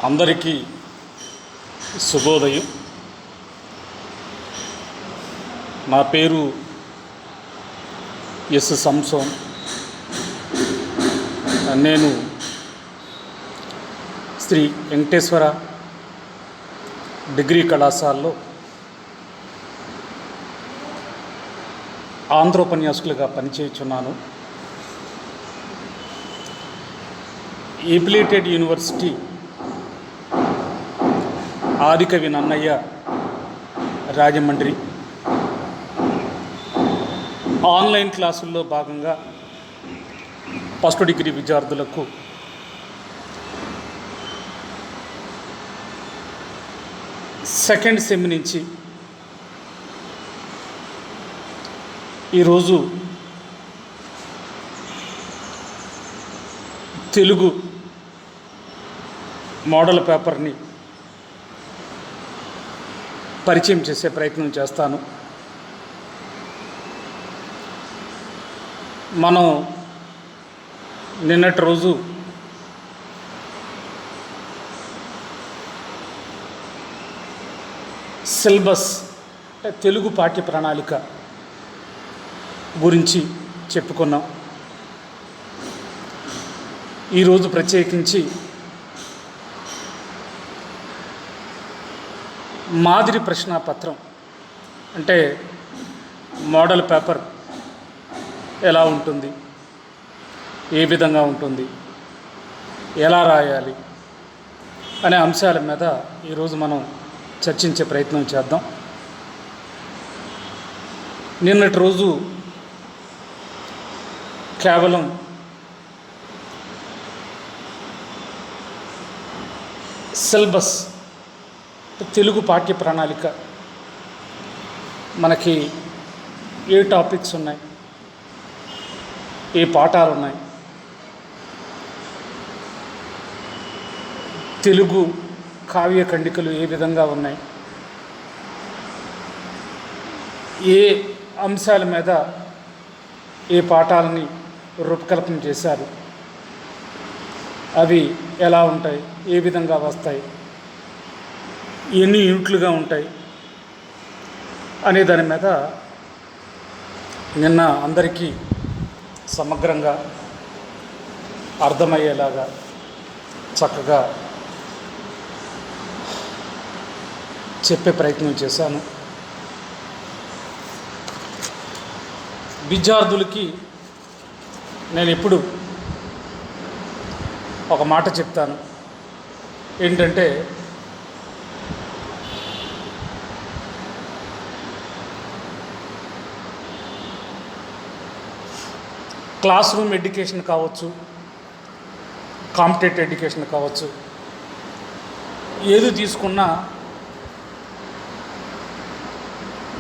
అందరికీ శుభోదయం. నా పేరు ఎస్ సంసోన్. నేను శ్రీ వెంకటేశ్వర డిగ్రీ కళాశాలలో ఆంధ్రోపన్యాసకులుగా పనిచేయుచున్నాను. Affiliated university Adikavi Nannaya Rajahmundry online క్లాసుల్లో భాగంగా ఫస్ట్ డిగ్రీ విద్యార్థులకు సెకండ్ సెమ్ నుంచి ఈరోజు తెలుగు మోడల్ పేపర్ని పరిచయం చేసే ప్రయత్నం చేస్తాను. మనం నిన్నటి రోజు సిలబస్ అంటే తెలుగు పాఠ్య ప్రణాళిక గురించి చెప్పుకున్నాం. ఈరోజు ప్రత్యేకించి మాదిరి ప్రశ్నాపత్రం అంటే మోడల్ పేపర్ ఎలా ఉంటుంది, ఏ విధంగా ఉంటుంది, ఎలా రాయాలి అనే అంశాల మీద ఈరోజు మనం చర్చించే ప్రయత్నం చేద్దాం. నిన్నటి రోజు కేవలం సిలబస్ తెలుగు పాఠ్య ప్రణాళిక మనకి ఏ టాపిక్స్ ఉన్నాయి, ఏ పాఠాలు ఉన్నాయి, తెలుగు కావ్య ఖండికలు ఏ విధంగా ఉన్నాయి, ఏ అంశాల మీద ఏ పాఠాలని రూపకల్పన చేశారు, అవి ఎలా ఉంటాయి, ఏ విధంగా వస్తాయి, ఎన్ని యూనిట్లుగా ఉంటాయి అనే దాని మీద నిన్న అందరికీ సమగ్రంగా అర్థమయ్యేలాగా చక్కగా చెప్పే ప్రయత్నం చేశాను. విద్యార్థులకి నేను ఎప్పుడు ఒక మాట చెప్తాను, ఏంటంటే క్లాస్ రూమ్ ఎడ్యుకేషన్ కావచ్చు, కాంపిటేటివ్ ఎడ్యుకేషన్ కావచ్చు, ఏది తీసుకున్నా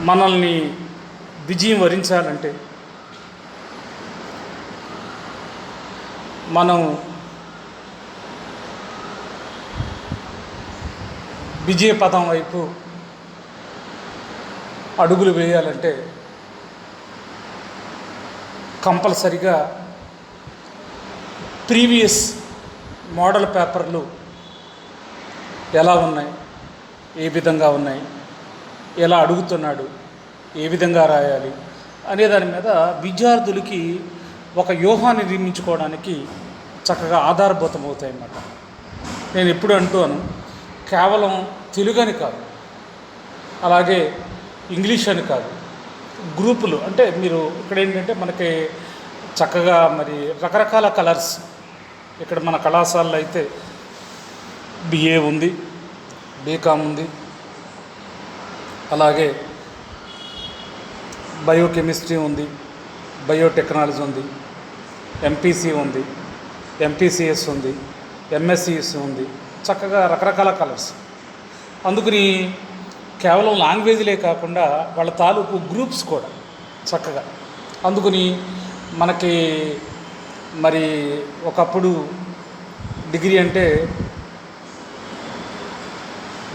మనల్ని విజయం వరించాలంటే మనం విజయ పదం వైపు అడుగులు వేయాలంటే కంపల్సరిగా ప్రీవియస్ మోడల్ పేపర్లు ఎలా ఉన్నాయి, ఏ విధంగా ఉన్నాయి, ఎలా అడుగుతున్నాడు, ఏ విధంగా రాయాలి అనే దాని మీద విద్యార్థులకి ఒక వ్యూహాన్ని నిర్మించుకోవడానికి చక్కగా ఆధారభూతం అవుతాయి అన్నమాట. నేను ఎప్పుడు అంటాను, కేవలం తెలుగు అని కాదు, అలాగే ఇంగ్లీష్ అని కాదు, గ్రూపులు అంటే మీరు ఇక్కడ ఏంటంటే మనకి చక్కగా మరి రకరకాల కలర్స్ ఇక్కడ మన కళాశాలలో అయితే బిఏ ఉంది, బీకామ్ ఉంది, అలాగే బయోకెమిస్ట్రీ ఉంది, బయోటెక్నాలజీ ఉంది, ఎంపీసీ ఉంది, ఎంపీసీఎస్ ఉంది, ఎంఎస్సిఎస్ ఉంది, చక్కగా రకరకాల కలర్స్. అందుకని కేవలం లాంగ్వేజ్లే కాకుండా వాళ్ళ తాలూకు గ్రూప్స్ కూడా చక్కగా. అందుకని మనకి మరి ఒకప్పుడు డిగ్రీ అంటే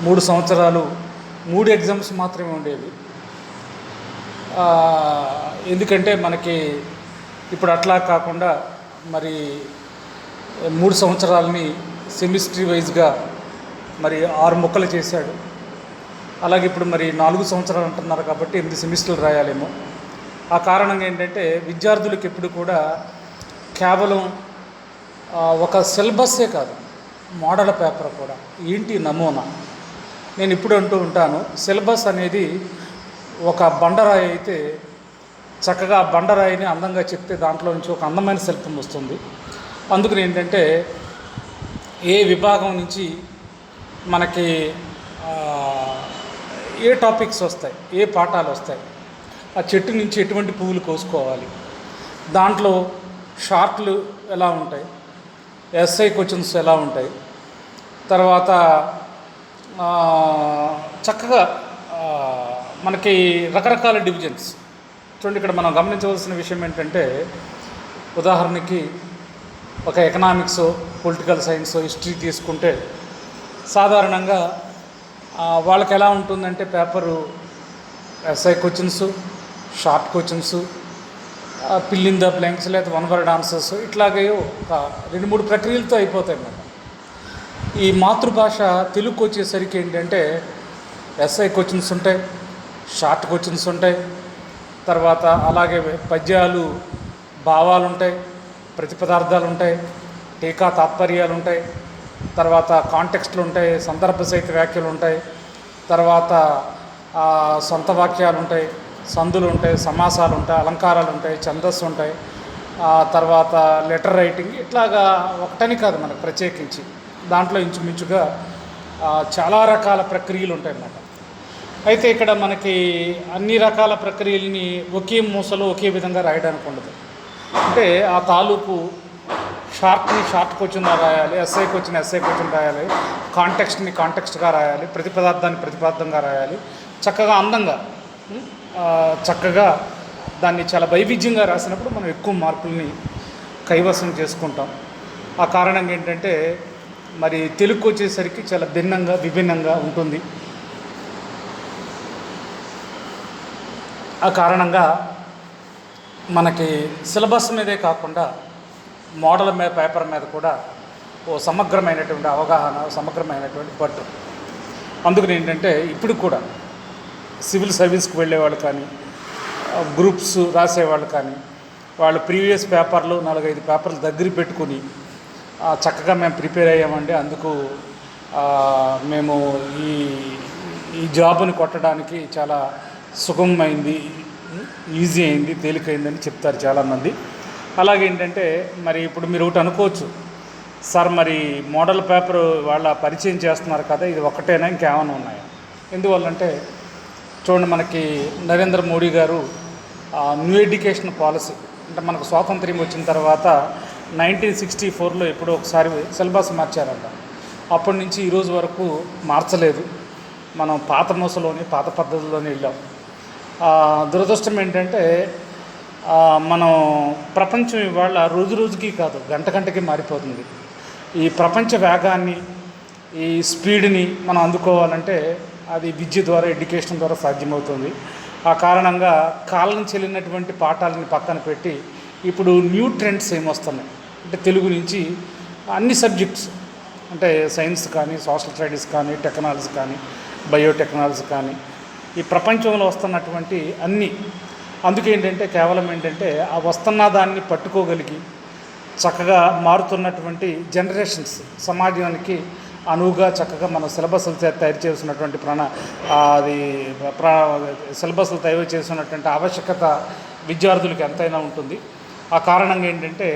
3 సంవత్సరాలు 3 ఎగ్జామ్స్ మాత్రమే ఉండేవి. ఎందుకంటే మనకి ఇప్పుడు అట్లా కాకుండా మరి 3 సంవత్సరాలని సెమిస్ట్రీ వైజ్గా మరి 6 ముక్కలు చేశాడు. అలాగే ఇప్పుడు మరి 4 సంవత్సరాలు అంటున్నారు కాబట్టి 8 సెమిస్టర్లు రాయాలేమో. ఆ కారణంగా ఏంటంటే విద్యార్థులకు ఎప్పుడు కూడా కేవలం ఒక సిలబస్సే కాదు, మోడల్ పేపర్ కూడా ఏంటి నమూనా. నేను ఇప్పుడు అంటూ ఉంటాను, సిలబస్ అనేది ఒక బండరాయి అయితే చక్కగా ఆ బండరాయిని అందంగా చెప్తే దాంట్లో నుంచి ఒక అందమైన శిల్పం వస్తుంది. అందుకని ఏంటంటే ఏ విభాగం నుంచి మనకి ఏ టాపిక్స్ వస్తాయి, ఏ పాఠాలు వస్తాయి, ఆ చెట్టు నుంచి ఎటువంటి పువ్వులు కోసుకోవాలి, దాంట్లో షార్ట్లు ఎలా ఉంటాయి, ఎస్ఐ క్వశ్చన్స్ ఎలా ఉంటాయి, తర్వాత చక్కగా మనకి రకరకాల డివిజన్స్ చూడండి. ఇక్కడ మనం గమనించవలసిన విషయం ఏంటంటే ఉదాహరణకి ఒక ఎకనామిక్స్, పొలిటికల్ సైన్స్, హిస్టరీ తీసుకుంటే సాధారణంగా వాళ్ళకి ఎలా ఉంటుందంటే paper SI questions, short questions, fill in the blanks లేదా 1 వర్డ్ ఆన్సర్స్, ఇట్లాగే ఒక 2-3 ప్రక్రియలతో అయిపోతాయి అన్నమాట. ఈ మాతృభాష తెలుగుకి వచ్చేసరికి ఏంటంటే ఎస్ఐ క్వశ్చన్స్ ఉంటాయి, షార్ట్ క్వశ్చన్స్ ఉంటాయి, తర్వాత అలాగే పద్యాలు, భావాలు ఉంటాయి, ప్రతిపదార్థాలు ఉంటాయి, టీకా తాత్పర్యాలు ఉంటాయి, తర్వాత కాంటెక్స్ట్లు ఉంటాయి, సందర్భ సహిత వ్యాఖ్యలు ఉంటాయి, తర్వాత సొంత వాక్యాలు ఉంటాయి, సందులు ఉంటాయి, సమాసాలు ఉంటాయి, అలంకారాలు ఉంటాయి, ఛందస్సు ఉంటాయి, తర్వాత లెటర్ రైటింగ్, ఇట్లాగా ఒకటని కాదు మనకు ప్రత్యేకించి దాంట్లో ఇంచుమించుగా చాలా రకాల ప్రక్రియలు ఉంటాయి అన్నమాట. అయితే ఇక్కడ మనకి అన్ని రకాల ప్రక్రియలని ఒకే మూసలో ఒకే విధంగా రాయడానికి ఉండదు. అంటే ఆ తాలూకు షార్ట్ని షార్ట్ క్వశ్చన్గా రాయాలి, ఎస్ఐ క్వశ్చన్ రాయాలి, కాంటెక్స్ట్ని కాంటెక్స్ట్గా రాయాలి, ప్రతిపదార్థాన్ని ప్రతిపాదంగా రాయాలి, చక్కగా అందంగా చక్కగా దాన్ని చాలా వైవిధ్యంగా రాసినప్పుడు మనం ఎక్కువ మార్కుల్ని కైవసం చేసుకుంటాం. ఆ కారణంగా ఏంటంటే మరి తెలుగుకి వచ్చేసరికి చాలా విభిన్నంగా ఉంటుంది. ఆ కారణంగా మనకి సిలబస్ మీదే కాకుండా మోడల్ పేపర్ మీద కూడా ఓ సమగ్రమైనటువంటి అవగాహన, సమగ్రమైనటువంటి పట్టు. అందుకని ఏంటంటే ఇప్పుడు కూడా సివిల్ సర్వీస్కి వెళ్ళేవాళ్ళు కానీ, గ్రూప్స్ రాసేవాళ్ళు కానీ, వాళ్ళు ప్రీవియస్ పేపర్లు 4-5 పేపర్లు దగ్గర పెట్టుకుని చక్కగా మేము ప్రిపేర్ అయ్యామండి, అందుకు మేము ఈ జాబ్ని కొట్టడానికి చాలా సుగమమైంది, ఈజీ అయింది, తేలికైందని చెప్తారు చాలామంది. అలాగే ఏంటంటే మరి ఇప్పుడు మీరు ఒకటి అనుకోవచ్చు, సార్ మరి మోడల్ పేపర్ వాళ్ళ పరిచయం చేస్తున్నారు కదా, ఇది ఒక్కటేనా ఇంకేమైనా ఉన్నాయా? ఎందువల్లంటే చూడండి, మనకి నరేంద్ర మోడీ గారు న్యూ ఎడ్యుకేషన్ పాలసీ, అంటే మనకు స్వాతంత్ర్యం వచ్చిన తర్వాత 1964లో ఎప్పుడో ఒకసారి సిలబస్ మార్చారంట. అప్పటి నుంచి ఈరోజు వరకు మార్చలేదు. మనం పాత మూసలోని పాత పద్ధతిలోనే వెళ్ళాం. దురదృష్టం ఏంటంటే మనం ప్రపంచం ఇవాళ రోజు రోజుకి కాదు, గంట గంటకి మారిపోతుంది. ఈ ప్రపంచ వేగాన్ని, ఈ స్పీడ్ని మనం అందుకోవాలంటే అది విద్య ద్వారా, ఎడ్యుకేషన్ ద్వారా సాధ్యమవుతుంది. ఆ కారణంగా కాలం చెల్లినటువంటి పాఠాలని పక్కన పెట్టి ఇప్పుడు న్యూ ట్రెండ్స్ ఏమొస్తున్నాయి అంటే తెలుగు నుంచి అన్ని సబ్జెక్ట్స్, అంటే సైన్స్ కానీ, సోషల్ స్టడీస్ కానీ, టెక్నాలజీ కానీ, బయోటెక్నాలజీ కానీ, ఈ ప్రపంచంలో వస్తున్నటువంటి అన్నీ. అందుకేంటంటే కేవలం ఏంటంటే ఆ వస్తున్న దాన్ని పట్టుకోగలిగి చక్కగా మారుతున్నటువంటి జనరేషన్స్ సమాజానికి అనువుగా చక్కగా మనం సిలబస్లు తయారు చేసినటువంటి సిలబస్లు తయారు చేసినటువంటి ఆవశ్యకత విద్యార్థులకు ఎంతైనా ఉంటుంది. ఆ కారణంగా ఏంటంటే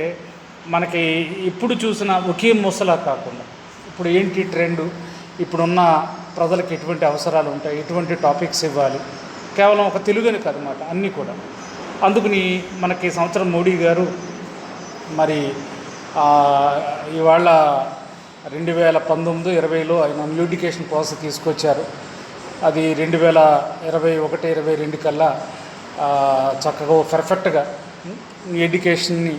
మనకి ఇప్పుడు చూసిన ఒకే మూసలా కాకుండా ఇప్పుడు ఏంటి ట్రెండు, ఇప్పుడున్న ప్రజలకు ఎటువంటి అవసరాలు ఉంటాయి, ఎటువంటి టాపిక్స్ ఇవ్వాలి, కేవలం ఒక తెలుగుని కాదన్నమాట, అన్నీ కూడా. అందుకని మనకి సంవత్సరం మోడీ గారు మరి ఇవాళ 2019-20లో ఆయన న్యూ ఎడ్యుకేషన్ పాలసీ తీసుకొచ్చారు. అది 2021-22 కల్లా చక్కగా పర్ఫెక్ట్గా ఎడ్యుకేషన్ని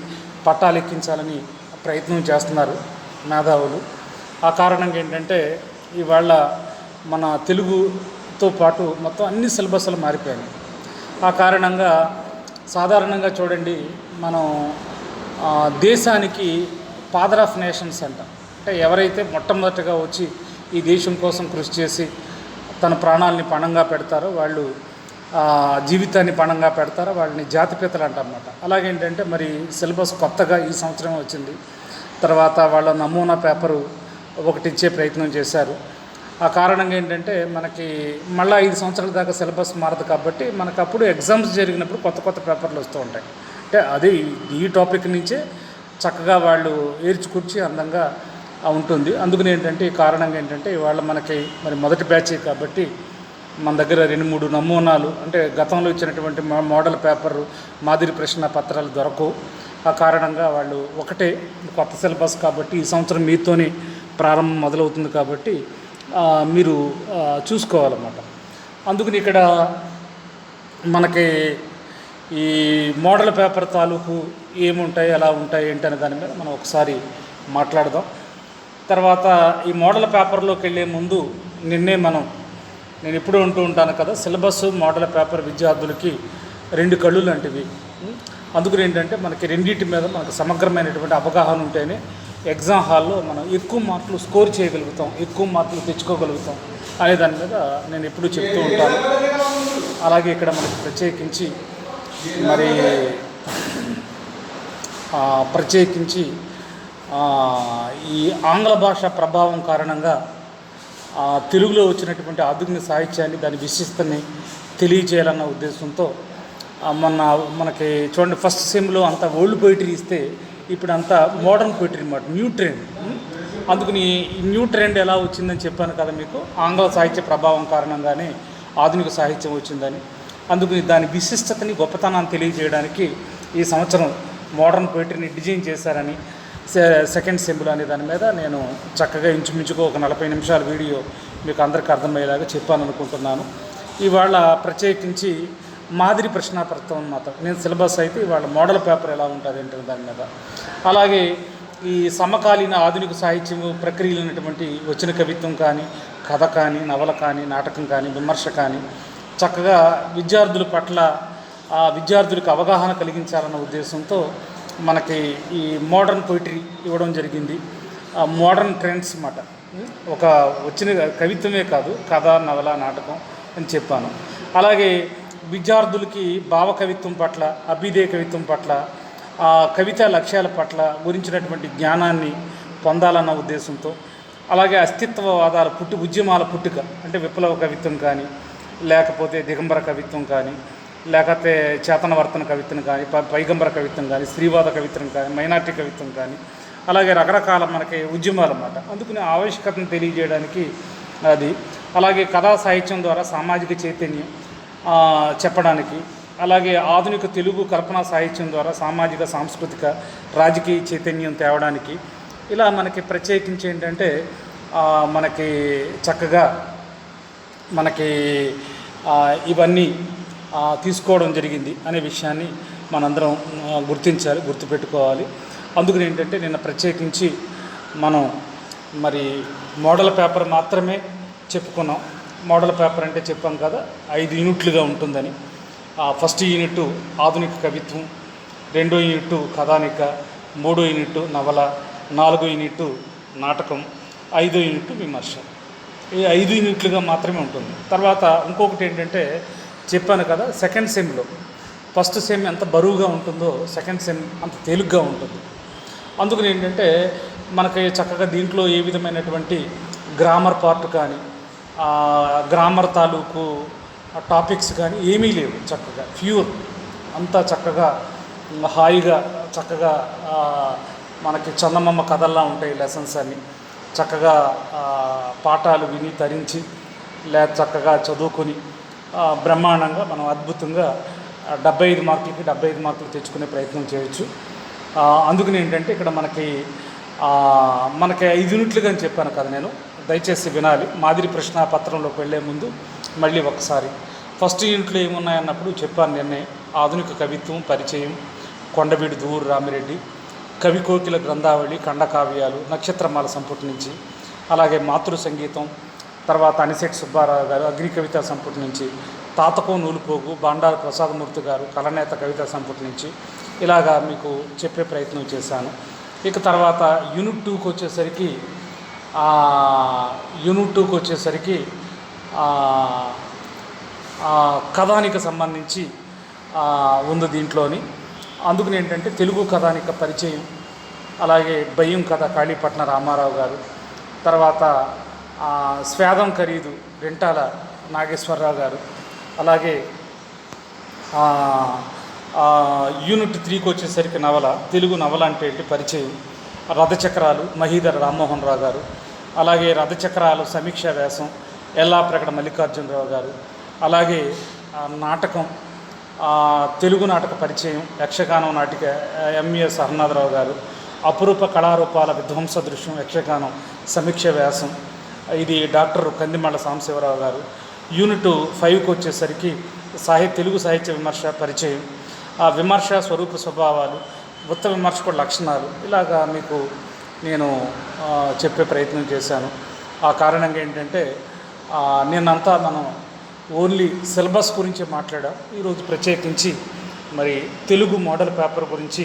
పట్టాలెక్కించాలని ప్రయత్నం చేస్తున్నారు మేధావులు. ఆ కారణంగా ఏంటంటే ఇవాళ మన తెలుగుతో పాటు మొత్తం అన్ని సిలబస్లు మారిపోయాయి. ఆ కారణంగా సాధారణంగా చూడండి, మనం దేశానికి ఫాదర్ ఆఫ్ నేషన్స్ అంట, అంటే ఎవరైతే మొట్టమొదటిగా వచ్చి ఈ దేశం కోసం కృషి చేసి తన ప్రాణాలని పణంగా పెడతారో వాళ్ళు జీవితాన్ని పణంగా పెడతారో వాళ్ళని జాతిపితలు అంటారన్నమాట. అలాగేంటంటే మరి సిలబస్ కొత్తగా ఈ సంవత్సరం వచ్చింది. తర్వాత వాళ్ళ నమూనా పేపరు ఒకటి ఇచ్చే ప్రయత్నం చేశారు. ఆ కారణంగా ఏంటంటే మనకి మళ్ళీ 5 సంవత్సరాల దాకా సిలబస్ మారదు కాబట్టి మనకు అప్పుడు ఎగ్జామ్స్ జరిగినప్పుడు కొత్త కొత్త పేపర్లు వస్తూ ఉంటాయి. అంటే అది ఈ టాపిక్ నుంచే చక్కగా వాళ్ళు ఏర్చుకూర్చి అందంగా ఉంటుంది. అందుకని ఏంటంటే ఈ కారణంగా ఏంటంటే ఇవాళ మనకి మరి మొదటి బ్యాచ్ కాబట్టి మన దగ్గర 2-3 నమూనాలు అంటే గతంలో ఇచ్చినటువంటి మోడల్ పేపర్ మాదిరి ప్రశ్న పత్రాలు దొరకవు. ఆ కారణంగా వాళ్ళు ఒకటే కొత్త సిలబస్ కాబట్టి ఈ సంవత్సరం మీతోనే ప్రారంభం మొదలవుతుంది కాబట్టి మీరు చూసుకోవాలన్నమాట. అందుకని ఇక్కడ మనకి ఈ మోడల్ పేపర్ తాలూకు ఏముంటాయి ఎలా ఉంటాయి ఏంటనే దాని మీద మనం ఒకసారి మాట్లాడదాం. తర్వాత ఈ మోడల్ పేపర్లోకి వెళ్ళే ముందు నేను ఎప్పుడూ అంటూ ఉంటాను కదా, సిలబస్ మోడల్ పేపర్ విద్యార్థులకి 2 కళ్ళు లాంటివి. అందుకని ఏంటంటే మనకి రెండింటి మీద మనకు సమగ్రమైనటువంటి అవగాహన ఉంటేనే ఎగ్జామ్ హాల్లో మనం ఎక్కువ మార్కులు స్కోర్ చేయగలుగుతాం, ఎక్కువ మార్కులు తెచ్చుకోగలుగుతాం అనే దాని మీద నేను ఎప్పుడూ చెప్తూ ఉంటాను. అలాగే ఇక్కడ మనకి ప్రత్యేకించి ఈ ఆంగ్ల భాష ప్రభావం కారణంగా తెలుగులో వచ్చినటువంటి ఆధునిక సాహిత్యాన్ని దాని విశిష్టతని తెలియజేయాలన్న ఉద్దేశంతో మనకి చూడండి, ఫస్ట్ సెమ్లో అంతా ఓల్డ్ పోయిటరీ ఇస్తే ఇప్పుడు అంతా మోడర్న్ పోయిటరీ అన్నమాట, న్యూ ట్రెండ్. అందుకని ఈ న్యూ ట్రెండ్ ఎలా వచ్చిందని చెప్పాను కదా మీకు, ఆంగ్ల సాహిత్య ప్రభావం కారణంగానే ఆధునిక సాహిత్యం వచ్చిందని. అందుకని దాని విశిష్టతని గొప్పతనాన్ని తెలియజేయడానికి ఈ సంవత్సరం మోడర్న్ పోయిటరీని డిజైన్ చేశారని సెకండ్ సెమ్లో అనే దాని మీద నేను చక్కగా ఇంచుమించుగా ఒక 40 నిమిషాల వీడియో మీకు అందరికీ అర్థమయ్యేలాగా చెప్పాను అనుకుంటున్నాను. ఇవాళ ప్రత్యేకించి మాదిరి ప్రశ్నాపత్రం అన్నమాట. నేను సిలబస్ అయితే ఇవాళ మోడల్ పేపర్ ఎలా ఉంటుంది అంటే దాని మీద, అలాగే ఈ సమకాలీన ఆధునిక సాహిత్యము ప్రక్రియలు ఉన్నటువంటి వచ్చిన కవిత్వం కానీ, కథ కానీ, నవల కానీ, నాటకం కానీ, విమర్శ కానీ చక్కగా విద్యార్థుల పట్ల విద్యార్థులకు అవగాహన కలిగించాలన్న ఉద్దేశంతో మనకి ఈ మోడర్న్ పోయిటరీ ఇవ్వడం జరిగింది. మోడర్న్ ట్రెండ్స్ అన్నమాట. ఒక వచ్చిన కవిత్వమే కాదు, కథ, నవల, నాటకం అని చెప్పాను. అలాగే విద్యార్థులకి భావ కవిత్వం పట్ల, అభ్యుదయ కవిత్వం పట్ల, కవితా లక్ష్యాల పట్ల గురించినటువంటి జ్ఞానాన్ని పొందాలన్న ఉద్దేశంతో, అలాగే అస్తిత్వవాదాల ఉద్యమాల పుట్టుక అంటే విప్లవ కవిత్వం కానీ, లేకపోతే దిగంబర కవిత్వం కానీ, లేకపోతే చేతనవర్తన కవిత్వం కానీ, పైగంబర కవిత్వం కానీ, స్త్రీవాద కవిత్వం కానీ, మైనార్టీ కవిత్వం కానీ, అలాగే రకరకాల మనకి ఉద్యమాలు అన్నమాట. అందుకని ఆవశ్యకతను తెలియజేయడానికి అది. అలాగే కథా సాహిత్యం ద్వారా సామాజిక చైతన్యం చెప్పడానికి, అలాగే ఆధునిక తెలుగు కల్పనా సాహిత్యం ద్వారా సామాజిక, సాంస్కృతిక, రాజకీయ చైతన్యం తేవడానికి, ఇలా మనకి ప్రత్యేకించి ఏంటంటే మనకి చక్కగా మనకి ఇవన్నీ తీసుకోవడం జరిగింది అనే విషయాన్ని మనందరం గుర్తించాలి, గుర్తుపెట్టుకోవాలి. అందుకని ఏంటంటే నిన్న ప్రత్యేకించి మనం మరి మోడల్ పేపర్ మాత్రమే చెప్పుకున్నాం. మోడల్ పేపర్ అంటే చెప్పాం కదా 5 యూనిట్లుగా ఉంటుందని. ఫస్ట్ యూనిట్ ఆధునిక కవిత్వం, 2వ యూనిట్ కథానిక, 3వ యూనిట్ నవల, 4వ యూనిట్ నాటకం, 5వ యూనిట్ విమర్శ. ఈ 5 యూనిట్లుగా మాత్రమే ఉంటుంది. తర్వాత ఇంకొకటి ఏంటంటే చెప్పాను కదా, సెకండ్ సెమ్లో ఫస్ట్ సెమ్ ఎంత బరువుగా ఉంటుందో సెకండ్ సెమ్ అంత తేలిగ్గా ఉంటుంది. అందుకని ఏంటంటే మనకి చక్కగా దీంట్లో ఏ విధమైనటువంటి గ్రామర్ పార్ట్ కానీ, గ్రామర్ తాలూకు టాపిక్స్ కానీ ఏమీ లేవు. చక్కగా ప్యూర్ అంతా చక్కగా హాయిగా చక్కగా మనకి చందమామ కథల్లా ఉంటాయి లెసన్స్ అన్నీ. చక్కగా పాఠాలు విని తరించి చక్కగా చదువుకొని బ్రహ్మాండంగా మనం అద్భుతంగా 75 మార్కులకి 75 మార్కులు తెచ్చుకునే ప్రయత్నం చేయొచ్చు. అందుకని ఏంటంటే ఇక్కడ మనకి 5 యూనిట్లుగా అని చెప్పాను కదా నేను, దయచేసి వినాలి. మాదిరి ప్రశ్న పత్రంలోకి వెళ్ళే ముందు మళ్ళీ ఒకసారి ఫస్ట్ యూనిట్లో ఏమున్నాయన్నప్పుడు చెప్పాను నిన్నే. ఆధునిక కవిత్వం పరిచయం, కొండవీడు దూరు రామిరెడ్డి, కవి కోకిల గ్రంథావళి, ఖండకావ్యాలు, నక్షత్రమాల సంపుటి నుంచి, అలాగే మాతృ సంగీతం, తర్వాత అనిశెట్టి సుబ్బారావు గారు అగ్ని కవితా సంపుటి నుంచి, తాతకో నూలుపోగు బండారు ప్రసాదమూర్తి గారు కలనేత కవితా సంపుటి నుంచి ఇలాగా మీకు చెప్పే ప్రయత్నం చేశాను. ఇక తర్వాత యూనిట్ 2కి వచ్చేసరికి యూనిట్ 2కి వచ్చేసరికి కథానికి సంబంధించి ఉంది దీంట్లోని. అందుకని ఏంటంటే తెలుగు కథానిక పరిచయం, అలాగే భయం కథ కాళీపట్న రామారావు గారు, తర్వాత స్వేదం ఖరీదు రెంటాల నాగేశ్వరరావు గారు, అలాగే యూనిట్ 3కి వచ్చేసరికి నవల, తెలుగు నవల అంటే ఏంటి పరిచయం, రథచక్రాలు మహీధర రామ్మోహన్ రావు గారు, అలాగే రథచక్రాలు సమీక్షా వ్యాసం ఎల్లాప్రగడ మల్లికార్జునరావు గారు, అలాగే నాటకం తెలుగు నాటక పరిచయం యక్షగానం నాటిక ఎంఎస్ హరనాథరావు గారు, అపురూప కళారూపాల విధ్వంస దృశ్యం యక్షగానం సమీక్ష వ్యాసం ఇది డాక్టర్ కందిమళ్ళ సాంబశివరావు గారు. యూనిట్ 5కి వచ్చేసరికి తెలుగు సాహిత్య విమర్శ పరిచయం, విమర్శ స్వరూప స్వభావాలు, వృత్త విమర్శకుడు లక్షణాలు, ఇలాగా మీకు నేను చెప్పే ప్రయత్నం చేశాను. ఆ కారణంగా ఏంటంటే నిన్నంతా మనం ఓన్లీ సిలబస్ గురించి మాట్లాడాం. ఈరోజు ప్రత్యేకించి మరి తెలుగు మోడల్ పేపర్ గురించి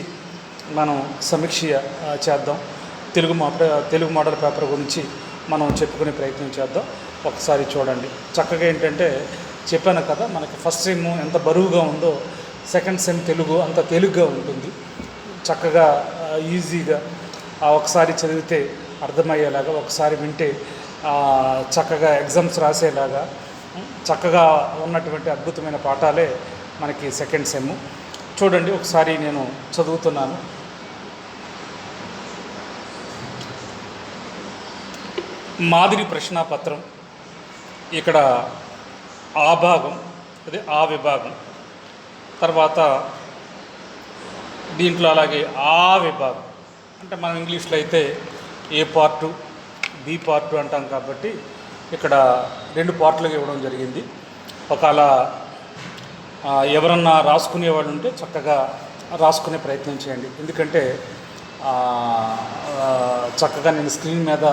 మనం సమీక్ష చేద్దాం. తెలుగు మోడల్ పేపర్ గురించి మనం చెప్పుకునే ప్రయత్నం చేద్దాం. ఒకసారి చూడండి. చక్కగా ఏంటంటే చెప్పాను కదా, మనకి ఫస్ట్ సెమ్ ఎంత బరువుగా ఉందో సెకండ్ సెమ్ తెలుగు అంత తేలిగ్గా ఉంటుంది. చక్కగా ఈజీగా ఒకసారి చదివితే అర్థమయ్యేలాగా, ఒకసారి వింటే చక్కగా ఎగ్జామ్స్ రాసేలాగా చక్కగా ఉన్నటువంటి అద్భుతమైన పాఠాలే మనకి సెకండ్ సెమ్. చూడండి ఒకసారి నేను చదువుతున్నాను. మాదిరి ప్రశ్నాపత్రం, ఇక్కడ ఆ భాగం, అదే ఆ విభాగం, తర్వాత దీంట్లో అలాగే ఆ విభాగం అంటే మనం ఇంగ్లీష్లో అయితే ఏ పార్టు బి పార్టు అంటాం కాబట్టి ఇక్కడ 2 పార్ట్లుగా ఇవ్వడం జరిగింది. ఒకవేళ ఎవరన్నా రాసుకునే వాళ్ళు ఉంటే చక్కగా రాసుకునే ప్రయత్నం చేయండి. ఎందుకంటే చక్కగా నేను స్క్రీన్ మీద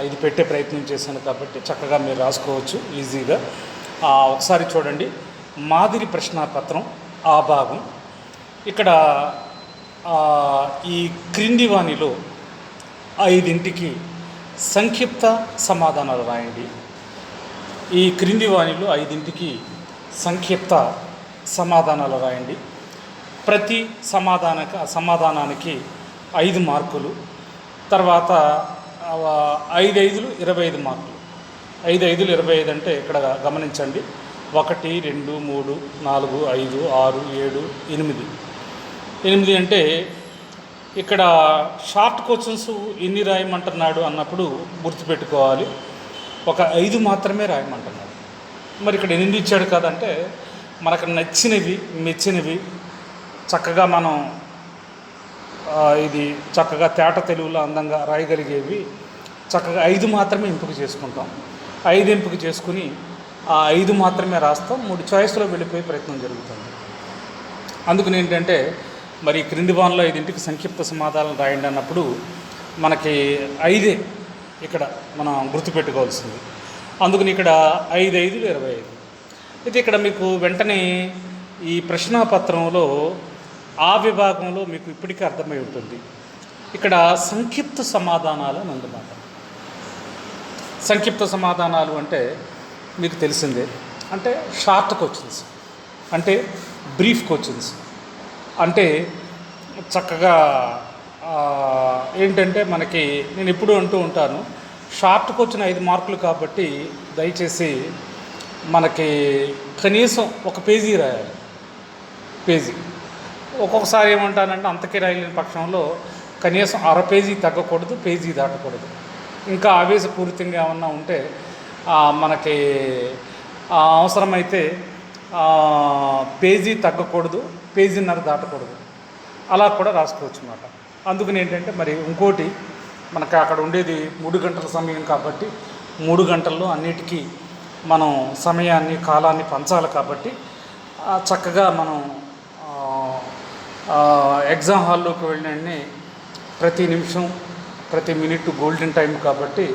ఇది పెట్టే ప్రయత్నం చేశాను కాబట్టి చక్కగా మీరు రాసుకోవచ్చు ఈజీగా. ఒకసారి చూడండి. మాదిరి ప్రశ్నాపత్రం ఆ భాగం. ఇక్కడ ఈ క్రింది వాణిలో 5ంటికి సంక్షిప్త సమాధానాలు రాయండి. ఈ క్రింది వాణిలో 5ంటికి సంక్షిప్త సమాధానాలు రాయండి. ప్రతి సమాధానానికి 5 మార్కులు. తర్వాత 5 5లు 25 మార్కులు. 5 5లు 25 అంటే ఇక్కడ గమనించండి. 1 2 3 4 5 6 7 8 8 అంటే ఇక్కడ షార్ట్ క్వశ్చన్స్ ఎన్ని రాయమంటున్నాడు అన్నప్పుడు గుర్తుపెట్టుకోవాలి. ఒక 5 మాత్రమే రాయమంటున్నాడు. మరి ఇక్కడ 8 ఇచ్చాడు కదంటే మనకు నచ్చినవి మెచ్చినవి చక్కగా మనం ఇది చక్కగా తేట తెలుగులో అందంగా రాయగలిగేవి చక్కగా 5 మాత్రమే ఎంపిక చేసుకుంటాం. 5 ఎంపిక చేసుకుని ఆ 5 మాత్రమే రాస్తాం. 3 చాయిస్లో వెళ్ళిపోయే ప్రయత్నం జరుగుతుంది. అందుకని ఏంటంటే మరి క్రింది వానలో 5ంటికి సంక్షిప్త సమాధానం రాయండి అన్నప్పుడు మనకి 5 ఇక్కడ మనం గుర్తుపెట్టుకోవాల్సింది. అందుకని ఇక్కడ 5 5లు 25. అయితే ఇక్కడ మీకు వెంటనే ఈ ప్రశ్నాపత్రంలో ఆ విభాగంలో మీకు ఇప్పటికీ అర్థమై ఉంటుంది. ఇక్కడ సంక్షిప్త సమాధానాలు అని ఉందన్నమాట. సంక్షిప్త సమాధానాలు అంటే మీకు తెలిసిందే, అంటే షార్ట్ క్వశ్చన్స్, అంటే బ్రీఫ్ క్వశ్చన్స్, అంటే చక్కగా ఏంటంటే మనకి నేను ఎప్పుడూ అంటూ ఉంటాను, షార్ట్కి వచ్చిన 5 మార్కులు కాబట్టి దయచేసి మనకి కనీసం 1 పేజీ రాయాలి. పేజీ ఒక్కొక్కసారి ఏమంటానంటే అంతకే రాయలేని పక్షంలో కనీసం 1/2 పేజీ తగ్గకూడదు, పేజీ దాటకూడదు. ఇంకా ఆవేశపూరితంగా ఏమన్నా ఉంటే మనకి అవసరమైతే పేజీ తగ్గకూడదు, పేజీన్నర దాటకూడదు, అలా కూడా రాసుకోవచ్చు అన్నమాట. అందుకని ఏంటంటే మరి ఇంకోటి మనకు అక్కడ ఉండేది 3 గంటల సమయం కాబట్టి 3 గంటల్లో అన్నిటికీ మనం సమయాన్ని కాలాన్ని పంచాలి కాబట్టి చక్కగా మనం ఎగ్జామ్ హాల్లోకి వెళ్ళిన ప్రతి నిమిషం ప్రతి మినిట్ గోల్డెన్ టైం కాబట్టి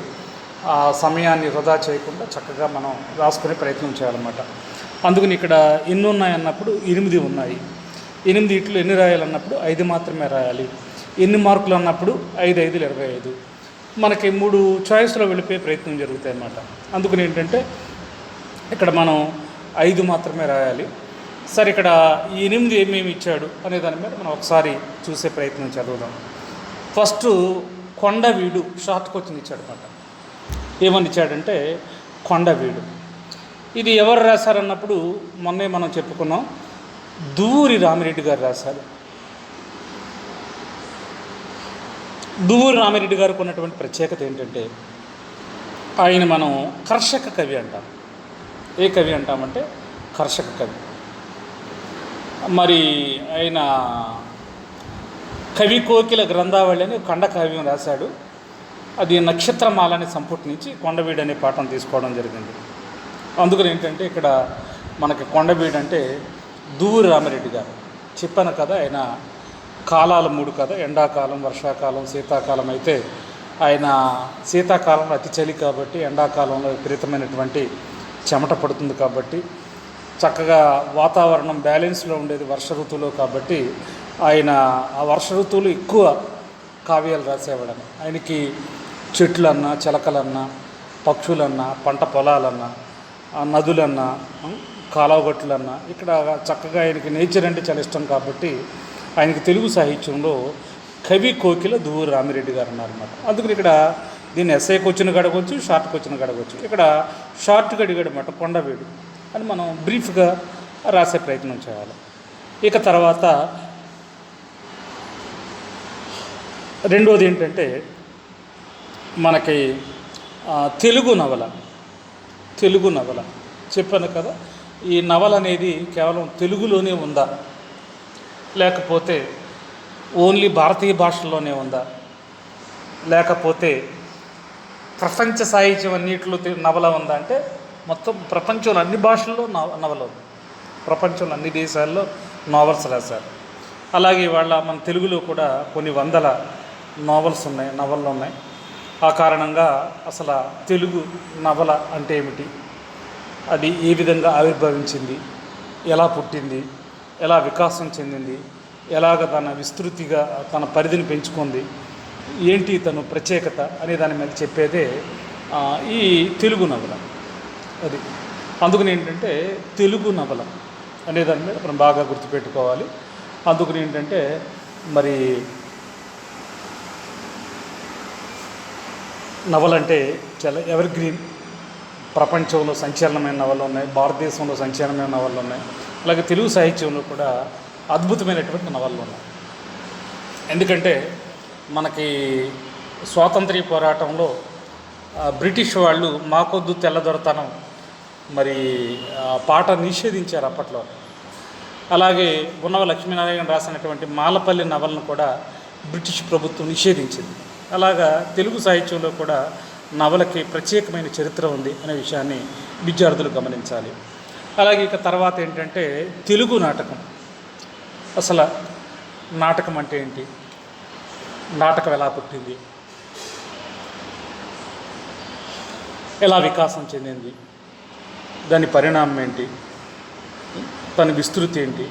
ఆ సమయాన్ని వృధా చేయకుండా చక్కగా మనం రాసుకునే ప్రయత్నం చేయాలన్నమాట. అందుకని ఇక్కడ ఎన్ని ఉన్నాయన్నప్పుడు 8 ఉన్నాయి. 8 ఇట్లు ఎన్ని రాయాలన్నప్పుడు 5 మాత్రమే రాయాలి. ఎన్ని మార్కులు అన్నప్పుడు 5 5లు 25. మనకి 3 చాయిస్లో వెళ్ళిపోయే ప్రయత్నం జరుగుతాయి అన్నమాట. అందుకని ఏంటంటే ఇక్కడ మనం 5 మాత్రమే రాయాలి. సరే, ఇక్కడ ఈ 8 ఏమేమి ఇచ్చాడు అనే దాని మీద మనం ఒకసారి చూసే ప్రయత్నం చదువుదాం. ఫస్ట్ కొండవీడు షార్ట్ క్వశ్చన్ ఇచ్చాడు అన్నమాట. ఏమని ఇచ్చాడంటే కొండవీడు. ఇది ఎవరు రాశారన్నప్పుడు మొన్నే మనం చెప్పుకున్నాం, దువ్వూరి రామిరెడ్డి గారు రాశారు. దువ్వూరి రామిరెడ్డి గారికి ఉన్నటువంటి ప్రత్యేకత ఏంటంటే ఆయన మనం కర్షక కవి అంటాం. ఏ కవి అంటామంటే కర్షక కవి. మరి ఆయన కవి కోకిల గ్రంథావళి అని ఖండకావ్యం రాశాడు. అది నక్షత్రమాల అనే సంపుటి నుంచి కొండవీడు అనే పాఠం తీసుకోవడం జరిగింది. అందుకని ఏంటంటే ఇక్కడ మనకి కొండవీడు అంటే దువ్వూరి రామిరెడ్డి గారు. చెప్పాను కదా, ఆయన కాలాలు 3 కదా, ఎండాకాలం, వర్షాకాలం, శీతాకాలం. అయితే ఆయన శీతాకాలంలో అతి చలి కాబట్టి, ఎండాకాలంలో విపరీతమైనటువంటి చెమట పడుతుంది కాబట్టి, చక్కగా వాతావరణం బ్యాలెన్స్లో ఉండేది వర్ష ఋతువులో కాబట్టి ఆయన ఆ వర్ష ఋతువులు ఎక్కువ కావ్యాలు రాసేవాడని. ఆయనకి చెట్లన్నా, చిలకలన్నా, పక్షులన్నా, పంట పొలాలన్నా, నదులన్నా, కాలువగట్లన్నా, ఇక్కడ చక్కగా ఆయనకి నేచర్ అంటే చాలా ఇష్టం కాబట్టి ఆయనకి తెలుగు సాహిత్యంలో కవి కోకిల దువ్వూరి రామిరెడ్డి గారు ఉన్నారన్నమాట. అందుకని ఇక్కడ దీన్ని ఎస్ఐకి వచ్చిన గడగవచ్చు, షార్ట్కి వచ్చిన గడగవచ్చు. ఇక్కడ షార్ట్గా అడిగాడు అన్నమాట కొండవీడు అని మనం బ్రీఫ్గా రాసే ప్రయత్నం చేయాలి. ఇక తర్వాత రెండోది ఏంటంటే మనకి తెలుగు నవల చెప్పాను కదా. ఈ నవల అనేది కేవలం తెలుగులోనే ఉందా, లేకపోతే ఓన్లీ భారతీయ భాషల్లోనే ఉందా, లేకపోతే ప్రపంచ సాహిత్యం అన్నింటిలో నవల ఉందా అంటే మొత్తం ప్రపంచంలో అన్ని భాషల్లో నవల ఉంది. ప్రపంచంలో అన్ని దేశాల్లో నావల్స్ రాశారు. అలాగే వాళ్ళ మన తెలుగులో కూడా కొన్ని వందల నవళ్ళు ఉన్నాయి. ఆ కారణంగా అసలు తెలుగు నవల అంటే ఏమిటి, అది ఏ విధంగా ఆవిర్భవించింది, ఎలా పుట్టింది, ఎలా వికాసం చెందింది, ఎలాగ తన విస్తృతిగా తన పరిధిని పెంచుకుంది, ఏంటి తను ప్రత్యేకత అనే దాని మీద చెప్పేదే ఈ తెలుగు నవల. అది అందుకని ఏంటంటే తెలుగు నవల అనే దాని మీద మనం బాగా గుర్తుపెట్టుకోవాలి. అందుకని ఏంటంటే మరి నవల అంటే చాలా ఎవర్ గ్రీన్. ప్రపంచంలో సంచలనమైన నవలు ఉన్నాయి, భారతదేశంలో సంచలనమైన నవలు ఉన్నాయి, అలాగే తెలుగు సాహిత్యంలో కూడా అద్భుతమైనటువంటి నవలు ఉన్నాయి. ఎందుకంటే మనకి స్వాతంత్ర్య పోరాటంలో బ్రిటిష్ వాళ్ళు మాకొద్దు తెల్లదొరతనం మరి పాట నిషేధించారు అప్పట్లో. అలాగే ఉన్నవ లక్ష్మీనారాయణ రాసినటువంటి మాలపల్లి నవలను కూడా బ్రిటిష్ ప్రభుత్వం నిషేధించింది. అలాగా తెలుగు సాహిత్యంలో కూడా నవలకి ప్రత్యేకమైన చరిత్ర ఉంది అనే విషయాన్ని విద్యార్థులు గమనించాలి. అలాగే ఇక తర్వాత ఏంటంటే తెలుగు నాటకం. అసలు నాటకం అంటే ఏంటి, నాటకం ఎలా పుట్టింది, ఎలా వికాసం చెందింది, దాని పరిణామం ఏంటి, తన విస్తృతి ఏంటి,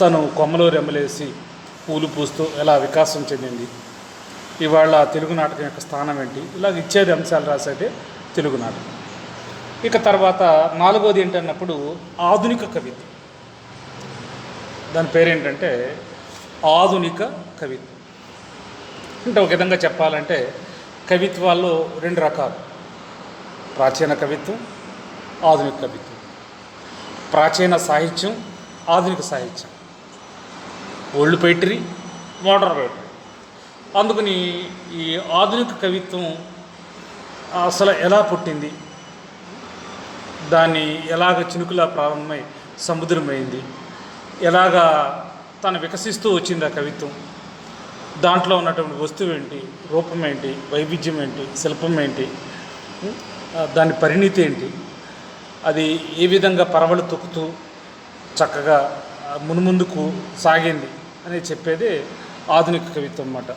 తను కొమ్మలో రెమ్మలేసి పూలు పూస్తూ ఎలా వికాసం చెందింది, ఇవాళ తెలుగు నాటకం యొక్క స్థానం ఏంటి, ఇలాగ ఇచ్చేది అంశాలు రాసేదే తెలుగు నాటకం. ఇక తర్వాత నాలుగోది ఏంటన్నప్పుడు ఆధునిక కవిత్వం. దాని పేరేంటంటే ఆధునిక కవిత్వం. అంటే ఒక విధంగా చెప్పాలంటే కవిత్వాల్లో 2 రకాలు, ప్రాచీన కవిత్వం, ఆధునిక కవిత్వం. ప్రాచీన సాహిత్యం, ఆధునిక సాహిత్యం, ఓల్డ్ పోయిటరీ, మోడర్న్ పోయిటరీ. అందుకని ఈ ఆధునిక కవిత్వం అసలు ఎలా పుట్టింది, దాన్ని ఎలాగ చినుకులా ప్రారంభమై సముద్రమైంది, ఎలాగా తను వికసిస్తూ వచ్చింది ఆ కవిత్వం, దాంట్లో ఉన్నటువంటి వస్తువు ఏంటి, రూపం ఏంటి, వైవిధ్యం ఏంటి, శిల్పం ఏంటి, దాని పరిణితి ఏంటి, అది ఏ విధంగా పరవళ్ళు తొక్కుతూ చక్కగా మునుముందుకు సాగింది అని చెప్పేది ఆధునిక కవిత్వం అన్నమాట.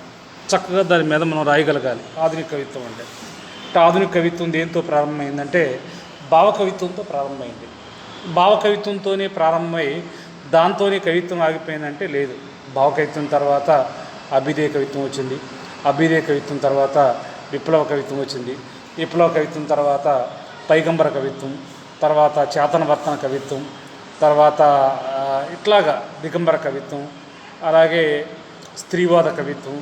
చక్కగా దాని మీద మనం రాయగలగాలి ఆధునిక కవిత్వం అంటే. ఆధునిక కవిత్వం దేంతో ప్రారంభమైందంటే భావకవిత్వంతో ప్రారంభమైంది. భావకవిత్వంతోనే ప్రారంభమై దాంతోనే కవిత్వం ఆగిపోయిందంటే లేదు. భావకవిత్వం తర్వాత అభ్యుదయ కవిత్వం వచ్చింది, అభ్యుదయ కవిత్వం తర్వాత విప్లవ కవిత్వం వచ్చింది. విప్లవ కవిత్వం తర్వాత పైగంబర కవిత్వం, తర్వాత చేతనవర్తన కవిత్వం, తర్వాత ఇట్లాగా దిగంబర కవిత్వం, అలాగే స్త్రీవాద కవిత్వం,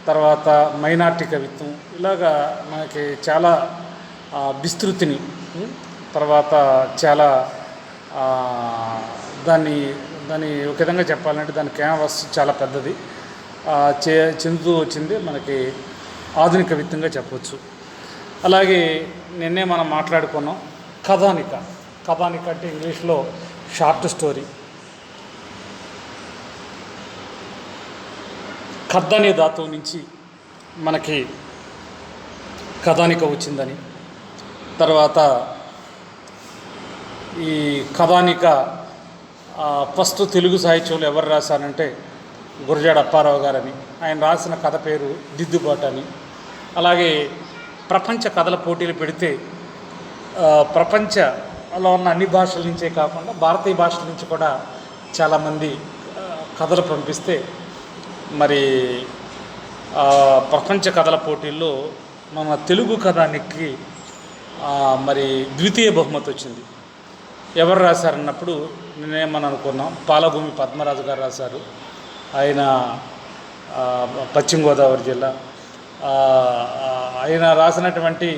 తర్వాత మైనార్టీ కవిత్వం, ఇలాగా మనకి చాలా విస్తృతిని, తర్వాత చాలా దాన్ని దాన్ని ఒక విధంగా చెప్పాలంటే దాని క్యాన్వాస్ చాలా పెద్దది చెందుతూ వచ్చింది మనకి ఆధునిక కవిత్వంగా చెప్పవచ్చు. అలాగే నిన్నే మనం మాట్లాడుకున్నాం కథానిక. కథానిక అంటే ఇంగ్లీష్లో షార్ట్ స్టోరీ. కథ అనే ధాతువు నుంచి మనకి కథానిక వచ్చిందని, తర్వాత ఈ కథానిక ఫస్ట్ తెలుగు సాహిత్యంలో ఎవరు రాశారంటే గురజాడ అప్పారావు గారని. ఆయన రాసిన కథ పేరు దిద్దుబాటు అని. అలాగే ప్రపంచ కథల పోటీలు పెడితే ప్రపంచంలో ఉన్న అన్ని భాషల నుంచే కాకుండా భారతీయ భాషల నుంచి కూడా చాలామంది కథలు పంపిస్తే మరి ప్రపంచ కథల పోటీల్లో మన తెలుగు కథానికి మరి ద్వితీయ బహుమతి వచ్చింది. ఎవరు రాశారన్నప్పుడు నేనేమని అనుకున్నాం, పాలభూమి పద్మరాజు గారు రాశారు. ఆయన పశ్చిమ గోదావరి జిల్లా. ఆయన రాసినటువంటి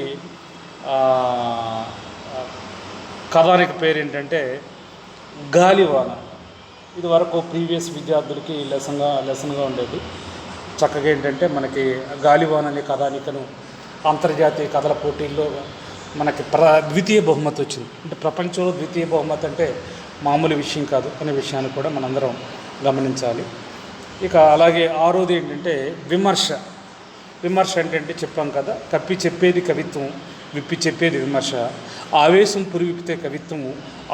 కథానిక పేరు ఏంటంటే గాలివాన. ఇది వరకు ప్రీవియస్ విద్యార్థులకి లెసన్గా ఉండేది. చక్కగా ఏంటంటే మనకి గాలివాన అనే కథానికను అంతర్జాతీయ కథల పోటీల్లో మనకి ద్వితీయ బహుమతి వచ్చింది. అంటే ప్రపంచంలో ద్వితీయ బహుమతి అంటే మామూలు విషయం కాదు అనే విషయాన్ని కూడా మనందరం గమనించాలి. ఇక అలాగే ఆరోది ఏంటంటే విమర్శ. విమర్శ అంటే చెప్పాం కదా, కప్పి చెప్పేది కవిత్వం, విప్పి చెప్పేది విమర్శ. ఆవేశం పురి విప్పితే కవిత్వము,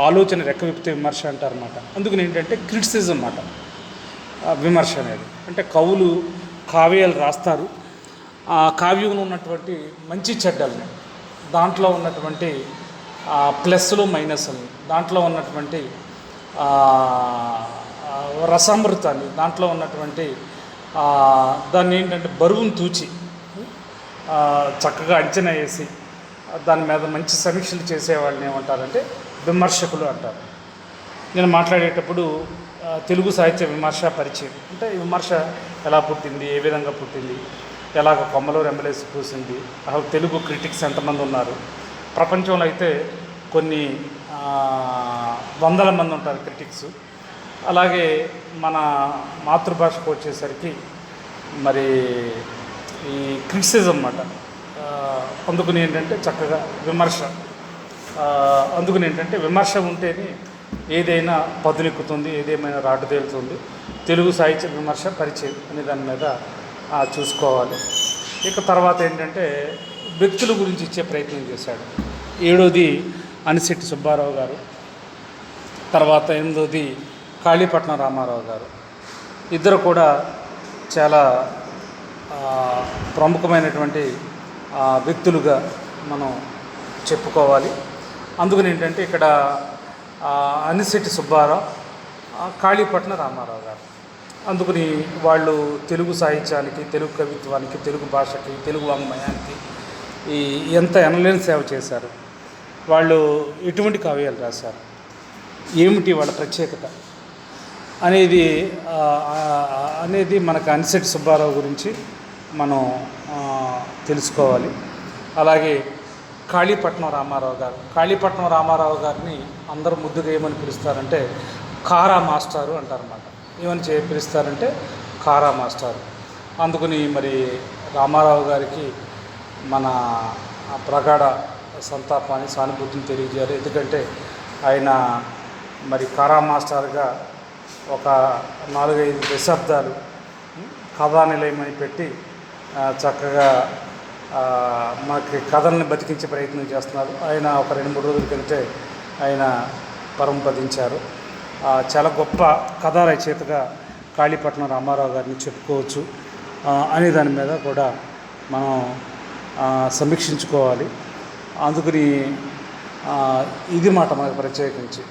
ఆలోచన రెక్క విప్పితే విమర్శ అంటారన్నమాట. అందుకని ఏంటంటే క్రిటిసిజం అన్నమాట విమర్శ అనేది. అంటే కవులు కావ్యాలు రాస్తారు, ఆ కావ్యంలో ఉన్నటువంటి మంచి చెడ్డల్ని, దాంట్లో ఉన్నటువంటి ప్లస్లు మైనస్లు, దాంట్లో ఉన్నటువంటి రసామృతాన్ని, దాంట్లో ఉన్నటువంటి దాన్ని ఏంటంటే బరువును తూచి చక్కగా అంచనా వేసి దాని మీద మంచి సమీక్షలు చేసేవాళ్ళని ఏమంటారంటే విమర్శకులు అంటారు. నేను మాట్లాడేటప్పుడు తెలుగు సాహిత్య విమర్శ పరిచయం అంటే ఈ విమర్శ ఎలా పుట్టింది, ఏ విధంగా పుట్టింది, ఎలాగ కొమ్మలో రెమ్మలేసి పూసింది, అసలు తెలుగు క్రిటిక్స్ ఎంతమంది ఉన్నారు. ప్రపంచంలో అయితే కొన్ని వందల మంది ఉంటారు క్రిటిక్స్. అలాగే మన మాతృభాషకు వచ్చేసరికి మరి ఈ క్రిటిసిజం అన్నమాట. అందుకని ఏంటంటే చక్కగా విమర్శ, అందుకని ఏంటంటే విమర్శ ఉంటేనే ఏదైనా పదునెక్కుతుంది, ఏదేమైనా రాటు తేలుతుంది. తెలుగు సాహిత్య విమర్శ పరిచయం అనే దాని మీద చూసుకోవాలి. ఇక తర్వాత ఏంటంటే వ్యక్తుల గురించి ఇచ్చే ప్రయత్నం చేశాడు. 7వది అనిశెట్టి సుబ్బారావు గారు, తర్వాత 8వది కాళీపట్నం రామారావు గారు. ఇద్దరు కూడా చాలా ప్రముఖమైనటువంటి వ్యక్తులుగా మనం చెప్పుకోవాలి. అందుకని ఏంటంటే ఇక్కడ అనిశెట్టి సుబ్బారావు, కాళీపట్నం రామారావు గారు. అందుకని వాళ్ళు తెలుగు సాహిత్యానికి, తెలుగు కవిత్వానికి, తెలుగు భాషకి, తెలుగు వాంగ్మయానికి ఎంత ఎనలేని సేవ చేశారు. వాళ్ళు ఎటువంటి కావ్యాలు రాశారు, ఏమిటి వాళ్ళ ప్రత్యేకత అనేది మనకు అనిశెట్టి సుబ్బారావు గురించి మనం తెలుసుకోవాలి. అలాగే కాళీపట్నం రామారావు గారు. కాళీపట్నం రామారావు గారిని అందరూ ముద్దుగా ఏమని పిలుస్తారంటే కారా మాస్టారు అంటారన్నమాట. ఏమని పిలుస్తారంటే కారా మాస్టారు. అందుకని మరి రామారావు గారికి మన ప్రగాఢ సంతాపాన్ని, సానుభూతిని తెలియజేయాలి. ఎందుకంటే ఆయన మరి కారా మాస్టర్గా ఒక 4-5 దశాబ్దాలు కథానిలయమని పెట్టి చక్కగా మనకి కథల్ని బతికించే ప్రయత్నం చేస్తున్నారు. ఆయన ఒక 2-3 రోజుల క్రితే ఆయన పరమపదించారు. చాలా గొప్ప కథా రచయితగా కాళీపట్నం రామారావు గారిని చెప్పుకోవచ్చు అనే దాని మీద కూడా మనం సమీక్షించుకోవాలి. అందుకని ఇది మాట మనకు ప్రత్యేకించి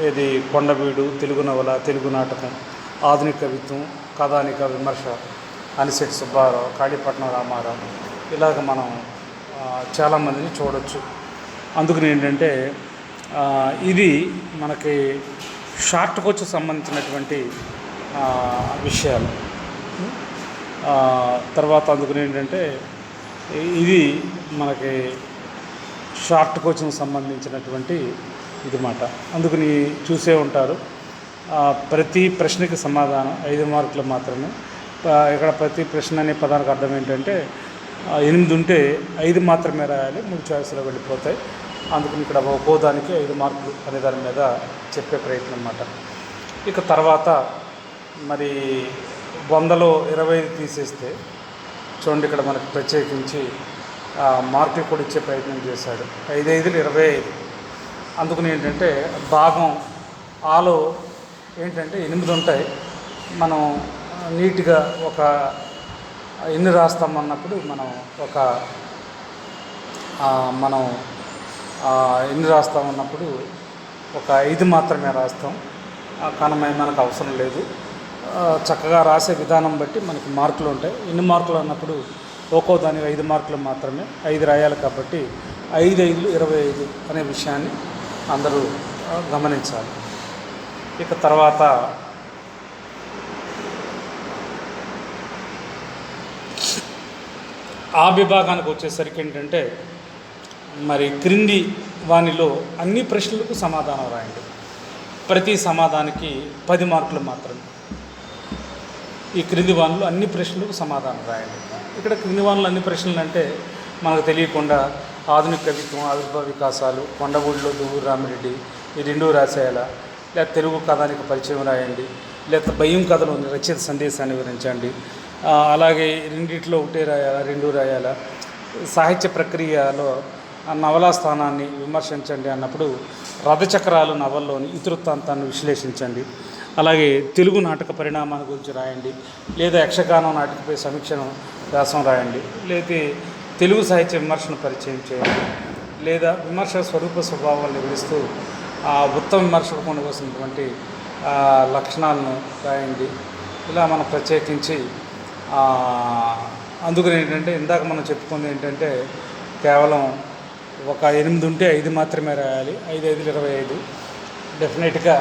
ఇది కొండవీడు, తెలుగు నవల, తెలుగు నాటకం, ఆధునిక కవిత్వం, కథానిక, విమర్శ అనిశెట్టి సుబ్బారావు, కాళీపట్నం రామారావు, ఇలాగ మనం చాలామందిని చూడవచ్చు. అందుకని ఏంటంటే ఇది మనకి షార్ట్ కోచ్ సంబంధించినటువంటి విషయాలు. తర్వాత అందుకని ఏంటంటే ఇది మనకి షార్ట్ కోచింగ్ సంబంధించినటువంటి ఇది మాట. అందుకని చూసే ఉంటారు ప్రతి ప్రశ్నకి సమాధానం 5 మార్కులు మాత్రమే. ఇక్కడ ప్రతి ప్రశ్న అనే పదానికి అర్థం ఏంటంటే 8 ఉంటే 5 మాత్రమే రాయాలి, 3 చాయిస్లో వెళ్ళిపోతాయి. అందుకని ఇక్కడ ఒక్కో దానికి 5 మార్కులు అనే దాని మీద చెప్పే ప్రయత్నం అన్నమాట. ఇక తర్వాత మరి 100లో 25 తీసేస్తే చూడండి, ఇక్కడ మనకు ప్రత్యేకించి మార్కులు కూడా ఇచ్చే ప్రయత్నం చేశాడు. 5 5లు 25. అందుకని ఏంటంటే భాగం ఆలో ఏంటంటే 8 ఉంటాయి. మనం నీట్గా ఒక ఎన్ని రాస్తామన్నప్పుడు మనం ఎన్ని రాస్తామన్నప్పుడు ఒక 5 మాత్రమే రాస్తాం. కానీ మనకు అవసరం లేదు. చక్కగా రాసే విధానం బట్టి మనకి మార్కులు ఉంటాయి. ఎన్ని మార్కులు అన్నప్పుడు ఒక్కో దానికి 5 మార్కులు మాత్రమే, 5 రాయాలి. కాబట్టి 5 5లు 25 అనే విషయాన్ని అందరూ గమనించాలి. ఇక తర్వాత ఆ విభాగానికి వచ్చేసరికి ఏంటంటే మరి క్రింది వానిలో అన్ని ప్రశ్నలకు సమాధానం రాయండి. ప్రతి సమాధానానికి 10 మార్కులు మాత్రమే. ఈ క్రింది వానిలో అన్ని ప్రశ్నలకు సమాధానం రాయండి. ఇక్కడ క్రింది వానిలో అన్ని ప్రశ్నలు అంటే మనకు తెలియకుండా ఆధునిక కవిత్వం, ఆవిర్భావ వికాసాలు, కొండగూడిలో దువ్వూరు రామిరెడ్డి ఈ 2 రాసేయాలా, లేదా తెలుగు కథానికి పరిచయం రాయండి, లేదా భయం కథలోని రచయిత సందేశాన్ని వివరించండి, అలాగే రెండిట్లో 1 రాయాలా, 2 రాయాలా, సాహిత్య ప్రక్రియలో నవలా స్థానాన్ని విమర్శించండి అన్నప్పుడు రథచక్రాలు నవల్లోని ఇతివృత్తాంతాన్ని విశ్లేషించండి, అలాగే తెలుగు నాటక పరిణామాల గురించి రాయండి, లేదా యక్షగానం నాటికపై సమీక్షను వ్యాసం రాయండి, లేదా తెలుగు సాహిత్య విమర్శను పరిచయం చేయండి, లేదా విమర్శ స్వరూప స్వభావాలను వివరిస్తూ ఉత్తమ విమర్శకు ఉండవలసినటువంటి లక్షణాలను రాయండి. ఇలా మనం ప్రత్యేకించి అందుకని ఏంటంటే ఇందాక మనం చెప్పుకుంది ఏంటంటే కేవలం ఒక 8 ఉంటే 5 మాత్రమే రాయాలి. 5 5లు 25. డెఫినెట్గా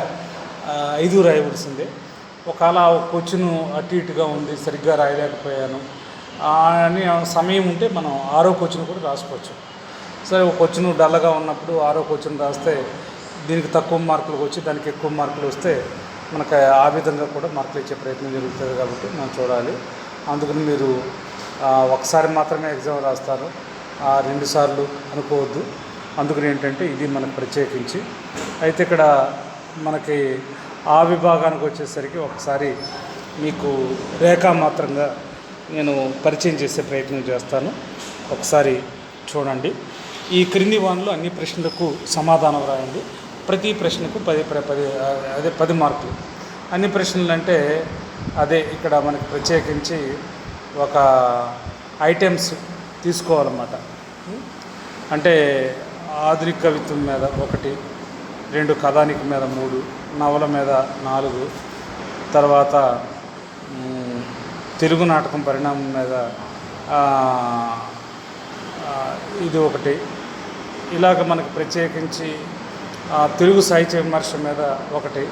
5 రాయవలసిందే. ఒకవేళ క్వశ్చన్ అటు ఇటుగా ఉంది, సరిగ్గా రాయలేకపోయాను అని సమయం ఉంటే మనం 6వ క్వశ్చన్ కూడా రాసుకోవచ్చు. సరే, ఒక క్వశ్చన్ డల్గా ఉన్నప్పుడు 6వ క్వశ్చన్ రాస్తే దీనికి తక్కువ మార్కులు వచ్చి దానికి ఎక్కువ మార్కులు వస్తే మనకు ఆ విధంగా కూడా మార్కులు ఇచ్చే ప్రయత్నం జరుగుతుంది. కాబట్టి మనం చూడాలి. అందుకని మీరు ఒకసారి మాత్రమే ఎగ్జామ్ రాస్తారు, 2 సార్లు అనుకోవద్దు. అందుకని ఏంటంటే ఇది మనకు ప్రత్యేకించి అయితే ఇక్కడ మనకి ఆ విభాగానికి వచ్చేసరికి ఒకసారి మీకు రేఖామాత్రంగా నేను పరిచయం చేసే ప్రయత్నం చేస్తాను. ఒకసారి చూడండి. ఈ క్రింది వానిలో అన్ని ప్రశ్నలకు సమాధానం రాయండి. ప్రతి ప్రశ్నకు 10 మార్కులు. అన్ని ప్రశ్నలు అంటే అదే ఇక్కడ మనకి ప్రత్యేకించి ఒక ఐటమ్స్ తీసుకోవాలన్నమాట. అంటే ఆధునిక కవిత్వం మీద 1, 2 కథానిక మీద 3, నవల మీద 4, తర్వాత తెలుగు నాటకం పరిణామం మీద ఇది 1. ఇలాగ మనకు ప్రత్యేకించి తెలుగు సాహిత్య విమర్శ మీద 1.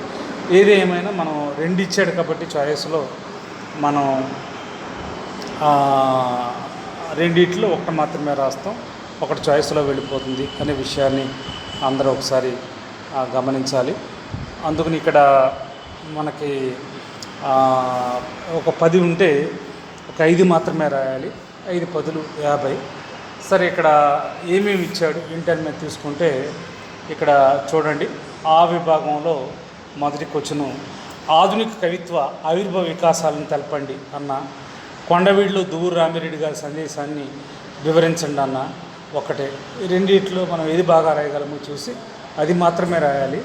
ఏది ఏమైనా మనం 2 ఇచ్చాడు కాబట్టి చాయిస్లో మనం 2 1 మాత్రమే రాస్తాం, 1 చాయిస్లో వెళ్ళిపోతుంది అనే విషయాన్ని అందరూ ఒకసారి గమనించాలి. అందుకని ఇక్కడ మనకి ఒక 10 ఉంటే ఒక 5 మాత్రమే రాయాలి. 5 10లు 50. సరే, ఇక్కడ ఏమేమి ఇచ్చాడు ఇంటర్ మీద తీసుకుంటే ఇక్కడ చూడండి. ఆ విభాగంలో మొదటి క్వశ్చను ఆధునిక కవిత్వ ఆవిర్భావ వికాసాలను తెలపండి అన్న, కొండవీడిలో దువ్వూరు రామిరెడ్డి గారి సందేశాన్ని వివరించండి అన్న 1. ఈ 2 మనం ఏది బాగా రాయగలమో చూసి అది మాత్రమే రాయాలి.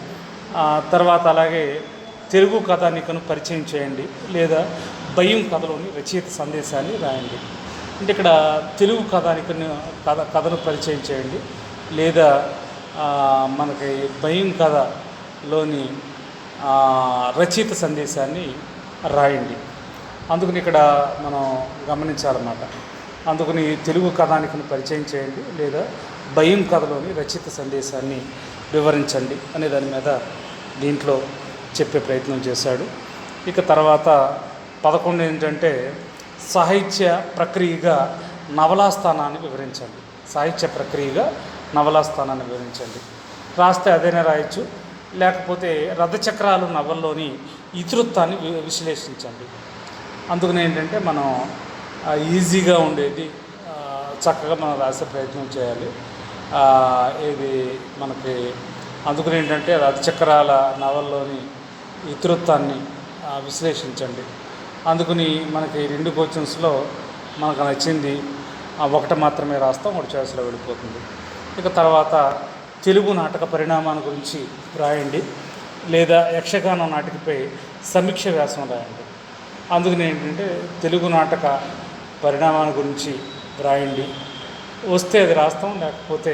తర్వాత అలాగే తెలుగు కథానికను పరిచయం చేయండి, లేదా భయం కథలోని రచయిత సందేశాన్ని రాయండి. అంటే ఇక్కడ తెలుగు కథను పరిచయం చేయండి, లేదా మనకి భయం కథలోని రచయిత సందేశాన్ని రాయండి. అందుకని ఇక్కడ మనం గమనించాలన్నమాట. అందుకని తెలుగు కథానికను పరిచయం చేయండి లేదా భయం కథలోని రచిత సందేశాన్ని వివరించండి అనే దాని మీద దీంట్లో చెప్పే ప్రయత్నం చేశాడు. ఇక తర్వాత 11 ఏంటంటే సాహిత్య ప్రక్రియగా నవలా స్థానాన్ని వివరించండి. సాహిత్య ప్రక్రియగా నవలా స్థానాన్ని వివరించండి. రాస్తే అదేనే రాయొచ్చు, లేకపోతే రథచక్రాలు నవల్లోని ఇతివృత్తాన్ని విశ్లేషించండి. అందుకని ఏంటంటే మనం ఈజీగా ఉండేది చక్కగా మనం రాసే ప్రయత్నం చేయాలి. ఇది మనకి అందుకని ఏంటంటే రథచక్రాల నవల్లోని ఇతివృత్తాన్ని విశ్లేషించండి. అందుకని మనకి 2 క్వశ్చన్స్లో మనకు నచ్చింది ఒకటి మాత్రమే రాస్తాం, ఒకటి చాయిస్లో వెళ్ళిపోతుంది. ఇక తర్వాత తెలుగు నాటక పరిణామాన్ని గురించి రాయండి లేదా యక్షగానం నాటికపై సమీక్ష వ్యాసం రాయండి. అందుకని ఏంటంటే తెలుగు నాటక పరిణామాన్ని గురించి రాయండి, వస్తే అది రాస్తాం, లేకపోతే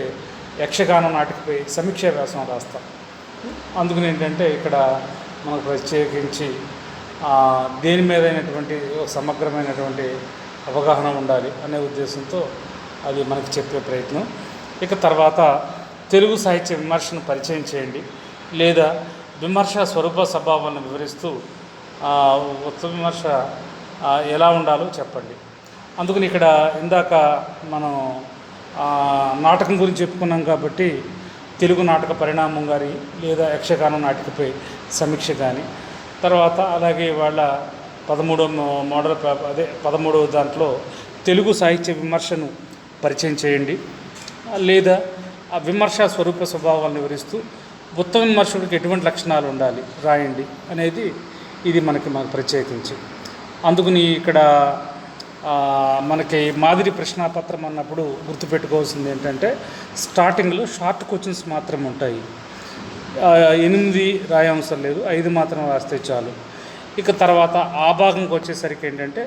యక్షగానం నాటికపై సమీక్ష వ్యాసం రాస్తాం. అందుకని ఏంటంటే ఇక్కడ మనకు ప్రత్యేకించి దేని మీదైనటువంటి సమగ్రమైనటువంటి అవగాహన ఉండాలి అనే ఉద్దేశంతో అది మనకి చెప్పే ప్రయత్నం. ఇక తర్వాత తెలుగు సాహిత్య విమర్శను పరిచయం చేయండి లేదా విమర్శ స్వరూప స్వభావాలను వివరిస్తూ ఉత్తమ విమర్శ ఎలా ఉండాలో చెప్పండి. అందుకని ఇక్కడ ఇందాక మనం నాటకం గురించి చెప్పుకున్నాం కాబట్టి తెలుగు నాటక పరిణామం కానీ లేదా యక్షగానం నాటికపై సమీక్ష కానీ, తర్వాత అలాగే వాళ్ళ 13వ మోడల్ అదే 13వ దాంట్లో తెలుగు సాహిత్య విమర్శను పరిచయం చేయండి లేదా ఆ విమర్శ స్వరూప స్వభావాలను వివరిస్తూ ఉత్తమ విమర్శకుడికి ఎటువంటి లక్షణాలు ఉండాలి రాయండి అనేది ఇది మనకి ప్రత్యేకించి. అందుకని ఇక్కడ మనకి మాదిరి ప్రశ్నాపత్రం అన్నప్పుడు గుర్తుపెట్టుకోవాల్సింది ఏంటంటే స్టార్టింగ్లో షార్ట్ క్వశ్చన్స్ మాత్రం ఉంటాయి. 8 రాయవసరం లేదు, 5 మాత్రం రాస్తే చాలు. ఇక తర్వాత ఆ భాగంకి వచ్చేసరికి ఏంటంటే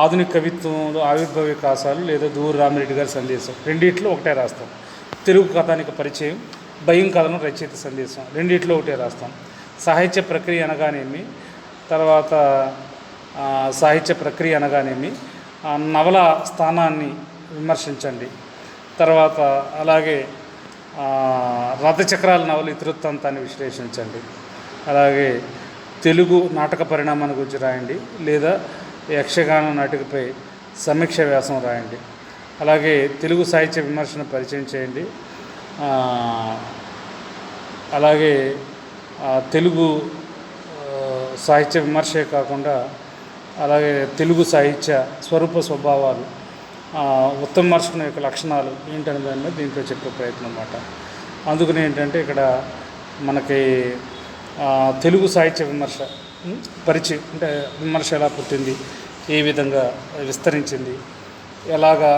ఆధునిక కవిత్వంలో ఆవిర్భావ వికాసాలు లేదా దూరు రామిరెడ్డి గారి సందేశం, రెండిట్లో ఒకటే రాస్తాం. తెలుగు కథానిక పరిచయం, భయం కథను రచయిత సందేశం, రెండిట్లో ఒకటే రాస్తాం. సాహిత్య ప్రక్రియ అనగానేమి, తర్వాత సాహిత్య ప్రక్రియ అనగానేమి, నవల స్థానాన్ని విమర్శించండి. తర్వాత అలాగే రథచక్రాల నవల ఇతివృత్తాంతాన్ని విశ్లేషించండి. అలాగే తెలుగు నాటక పరిణామాన్ని గురించి రాయండి లేదా యక్షగానం నాటికపై సమీక్ష వ్యాసం రాయండి. అలాగే తెలుగు సాహిత్య విమర్శను పరిచయం చేయండి. అలాగే తెలుగు సాహిత్య విమర్శే కాకుండా అలాగే తెలుగు సాహిత్య స్వరూప స్వభావాలు, ఉత్తమ విమర్శకుని యొక్క లక్షణాలు ఏంటనే దాని మీద దీంట్లో చెప్పే ప్రయత్నం అన్నమాట. అందుకని ఏంటంటే ఇక్కడ మనకి తెలుగు సాహిత్య విమర్శ పరిచయం అంటే విమర్శ ఎలా పుట్టింది, ఏ విధంగా విస్తరించింది, ఎలాగా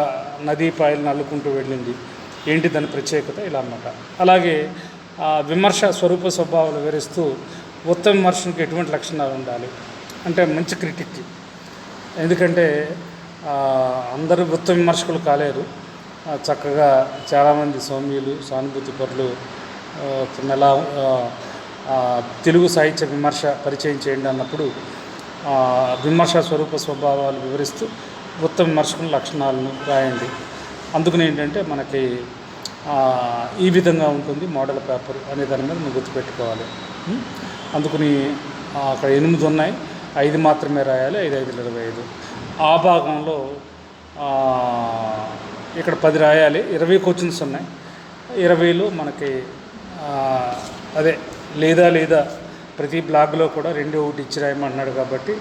నదీ పాయలను అల్లుకుంటూ వెళ్ళింది, ఏంటి దాని ప్రత్యేకత, ఇలా అన్నమాట. అలాగే విమర్శ స్వరూప స్వభావాలు వివరిస్తూ ఉత్తమ విమర్శకునికి ఎటువంటి లక్షణాలు ఉండాలి అంటే మంచి క్రిటిక్. ఎందుకంటే అందరూ ఉత్తమ విమర్శకులు కాలేరు, చక్కగా చాలామంది సౌమ్యులు సానుభూతి పరులు ఎలా తెలుగు సాహిత్య విమర్శ పరిచయం చేయండి అన్నప్పుడు విమర్శ స్వరూప స్వభావాలు వివరిస్తూ ఉత్తమ విమర్శకుని లక్షణాలను రాయండి. అందుకని ఏంటంటే మనకి ఈ విధంగా ఉంటుంది మోడల్ పేపర్ అనే దాని మీద మనం గుర్తుపెట్టుకోవాలి. అందుకని అక్కడ 8 ఉన్నాయి, 5 మాత్రమే రాయాలి, 5 5 25. ఆ భాగంలో ఇక్కడ 10 రాయాలి, 20 క్వశ్చన్స్ ఉన్నాయి. 20లో మనకి అదే లేదా ప్రతి బ్లాగ్లో కూడా 2 1 ఇచ్చి రాయమంటున్నాడు కాబట్టి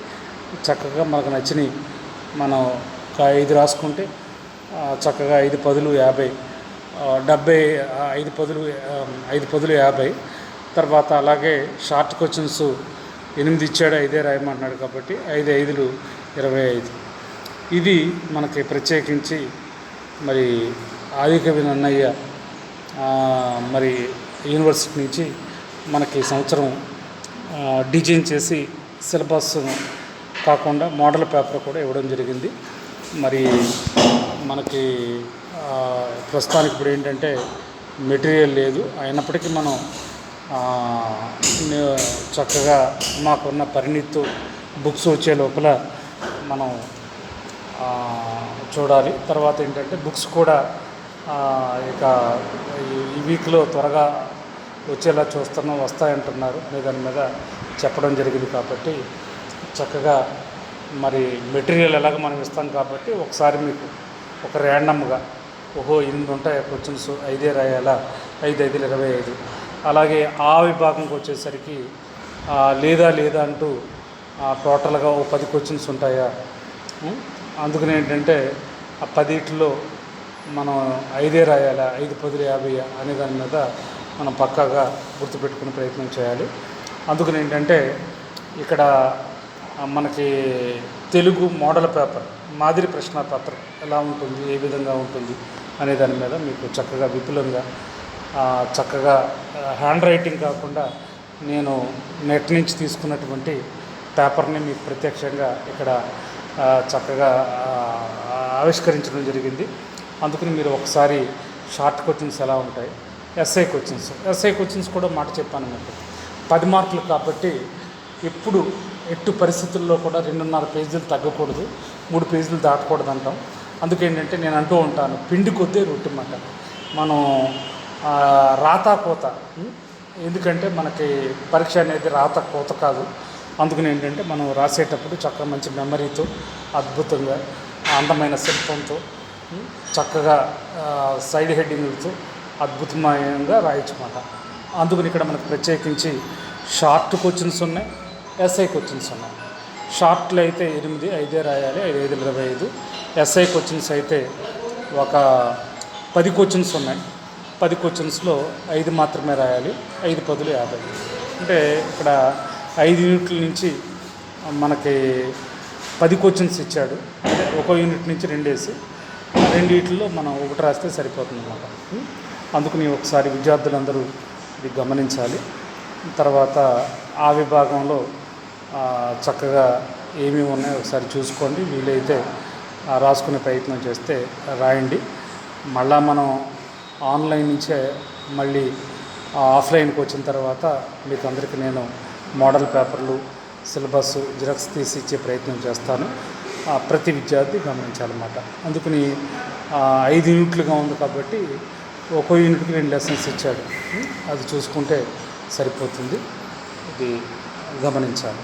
చక్కగా మనకు నచ్చినవి మనం ఒక 5 రాసుకుంటే చక్కగా 5 10 50 70, 5 10 50. తర్వాత అలాగే షార్ట్ క్వశ్చన్స్ 8 ఇచ్చాడు, 5 రాయమంటున్నాడు కాబట్టి 5 5 25. ఇది మనకి ప్రత్యేకించి మరి ఆదికవి నన్నయ్య మరి యూనివర్సిటీ నుంచి మనకి సంవత్సరం డిజైన్ చేసి సిలబస్ కాకుండా మోడల్ పేపర్ కూడా ఇవ్వడం జరిగింది. మరి మనకి ప్రస్తుతానికి ఇప్పుడు ఏంటంటే మెటీరియల్ లేదు, అయినప్పటికీ మనం చక్కగా మాకున్న పరిణితితో బుక్స్ వచ్చే లోపల మనం చూడాలి. తర్వాత ఏంటంటే బుక్స్ కూడా ఇక ఈ వీక్లో త్వరగా వచ్చేలా చూస్తున్నాం, వస్తాయంటున్నారు అనే దాని మీద చెప్పడం జరిగింది. కాబట్టి చక్కగా మరి మెటీరియల్ ఎలాగ మనం ఇస్తాం కాబట్టి ఒకసారి మీకు ఒక ర్యాండమ్గా ఇన్ని ఉంటాయి క్వశ్చన్స్, 5 రాయాలా, 5 5 25. అలాగే ఆ విభాగంకి వచ్చేసరికి లేదా అంటూ టోటల్గా 10 క్వశ్చన్స్ ఉంటాయా. అందుకని ఏంటంటే ఆ 10లో మనం 5 రాయాలా, 5 10 50 అనే దాని మీద మనం పక్కాగా గుర్తుపెట్టుకునే ప్రయత్నం చేయాలి. అందుకని ఏంటంటే ఇక్కడ మనకి తెలుగు మోడల్ పేపర్ మాదిరి ప్రశ్న పత్రం ఎలా ఉంటుంది, ఏ విధంగా ఉంటుంది అనే దాని మీద మీకు చక్కగా విపులంగా చక్కగా హ్యాండ్ రైటింగ్ కాకుండా నేను నెట్ నుంచి తీసుకున్నటువంటి పేపర్ని మీకు ప్రత్యక్షంగా ఇక్కడ చక్కగా ఆవిష్కరించడం జరిగింది. అందుకని మీరు ఒకసారి షార్ట్ క్వశ్చన్స్ ఎలా ఉంటాయి, ఎస్ఐ క్వశ్చన్స్ కూడా మాట చెప్పాను మీకు 10 మార్కులు కాబట్టి ఎట్టి పరిస్థితుల్లో కూడా 2.5 పేజీలు తగ్గకూడదు, 3 పేజీలు దాటకూడదు అంటాం. అందుకేంటంటే నేను అంటూ ఉంటాను, పిండి కొద్దే రొట్టె మాట. మనం రాత కోత, ఎందుకంటే మనకి పరీక్ష అనేది రాత కోత కాదు. అందుకని ఏంటంటే మనం రాసేటప్పుడు చక్కగా మంచి మెమరీతో, అద్భుతంగా అందమైన శిల్పంతో, చక్కగా సైడ్ హెడ్డింగ్లతో అద్భుతమయంగా రాయొచ్చమాట. అందుకని ఇక్కడ మనకు ప్రత్యేకించి షార్ట్ క్వశ్చన్స్ ఉన్నాయి, ఎస్ఐ క్వశ్చన్స్ ఉన్నాయి. షార్ట్లు అయితే 8, 5 రాయాలి, 5 5 25. ఎస్ఐ క్వశ్చన్స్ అయితే ఒక 10 క్వశ్చన్స్ ఉన్నాయి. 10 క్వశ్చన్స్లో 5 మాత్రమే రాయాలి, 5 10 50. అంటే ఇక్కడ 5 యూనిట్ల నుంచి మనకి 10 క్వశ్చన్స్ ఇచ్చాడు. అంటే ఒక యూనిట్ నుంచి 2 వేసి 2 వీటిల్లో మనం 1 రాస్తే సరిపోతుంది అన్నమాట. అందుకని ఒకసారి విద్యార్థులందరూ ఇది గమనించాలి. తర్వాత ఆ విభాగంలో చక్కగా ఏమేమి ఉన్నాయో ఒకసారి చూసుకోండి. వీలైతే రాసుకునే ప్రయత్నం చేస్తే రాయండి. మళ్ళా మనం ఆన్లైన్ నుంచే మళ్ళీ ఆఫ్లైన్కి వచ్చిన తర్వాత మీకు అందరికీ నేను మోడల్ పేపర్లు, సిలబస్ జిరాక్స్ తీసి ఇచ్చే ప్రయత్నం చేస్తాను. ప్రతి విద్యార్థి గమనించాలన్నమాట. అందుకని 5 యూనిట్లుగా ఉంది కాబట్టి ఒక్కో యూనిట్కి 2 లెసన్స్ ఇచ్చాడు. అది చూసుకుంటే సరిపోతుంది. ఇది గమనించాలి.